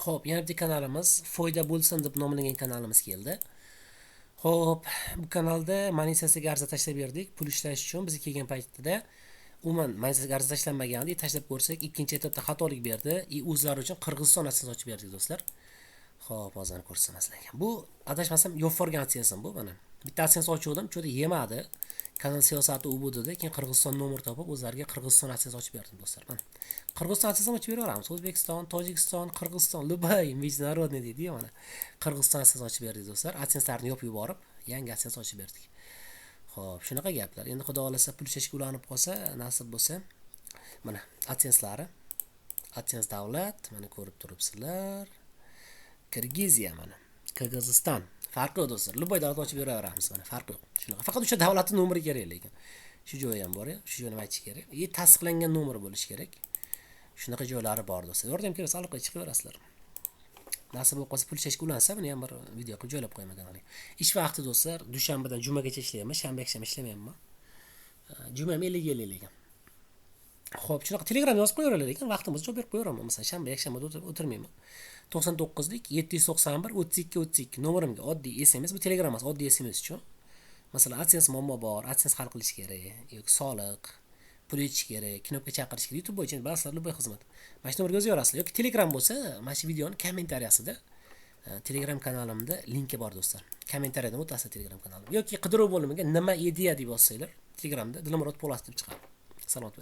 Xo'p, yana bitta kanalimiz foyda bo'lsin deb nomlangan kanalimiz keldi. Xo'p, bu kanalda monetizatsiyaga ariza tashlab berdik. Pul ishlash uchun biz kelgan paytda umuman monetizatsiyaga ariza tashlanmagandi, tashlab ko'rsak, ikkinchi etapda xatolik berdi. O'zlari uchun Qirg'iziston aksiyasi ochib berdik do'stlar. Xo'p, hozir ko'rsam sizlarga. Bu adashmasam Yo'forgan aksiyasi bu mana. Bitta aksiyani ochuvdim, cho'da yemadi. Kanal siyosati u bu dedi, keyin Qirg'iziston nomer topib o'zlariga Qirg'iziston aksiyasi ochib berdim do'stlar. Mana. Qirg'iziston aksiyasini ochib beraveramiz. O'zbekiston, Tojikiston, Qirg'iziston, Lubay, международный deydi mana. Qirg'iziston aksiyasini ochib berdik do'stlar. Aksiyaslarni yopib yuborib, yangi aksiyasini ochib berdik. Xo'p, shunaqa gaplar. Endi xudo xolasa pul ishlashga ulanib qolsa, nasib bo'lsa, mana aksiyalari. Aksiyas davlat, mana ko'rib turibsizlar. Kirgiziya mana. Qirg'iziston. Farqi yo'q do'stlar. Lubay davlat ochib beraveramiz mana. Farqi yo'q. Shunaqa. Faqat o'sha davlatning nomeri kerak lekin. Shu joyi ham bor, shu joyni aytish kerak. Tasdiqlangan nomer bo'lishi kerak. Shunaqa joylari bor do'stlar. Yordam kelsa aloqaga chiqaverasizlar. Nasib bo'lib qolsa pul ishlashga ulansa, buni ham bir video qilib joylab qo'yaman kanalga. Ish vaqti do'stlar, dushanbadan jumagacha ishlayman, shanba yakshanba ishlamayman. Juma ham 50 lekin. Xo'p, shunaqa Telegram yozib qo'yaverlar lekin vaqtimizni javob berib qo'yaveraman. Masalan, shanba yakshanba o'tirmayman. 99lik 791 32 32 nomerimga oddiy SMS, bu Telegram emas, oddiy SMS uchun. Masalan, AdSense muammo bor, AdSense hal qilish kerak, yoki soliq, pul yetish kerak, knopka chaqirish kerak. YouTube bo'yicha ba'zilar Lubay xizmat. Mana shu nomerga yozaverasizlar. Yoki Telegram bo'lsa, mana shu videoning kommentariyasida Telegram kanalimda linki bor do'stlar. Kommentariyadan o'tasizlar Telegram kanalimga. Yoki qidiruv bo'limiga nima ideya deb yozsanglar, Telegramda Dilmurod Po'latov deb chiqadi. Salom.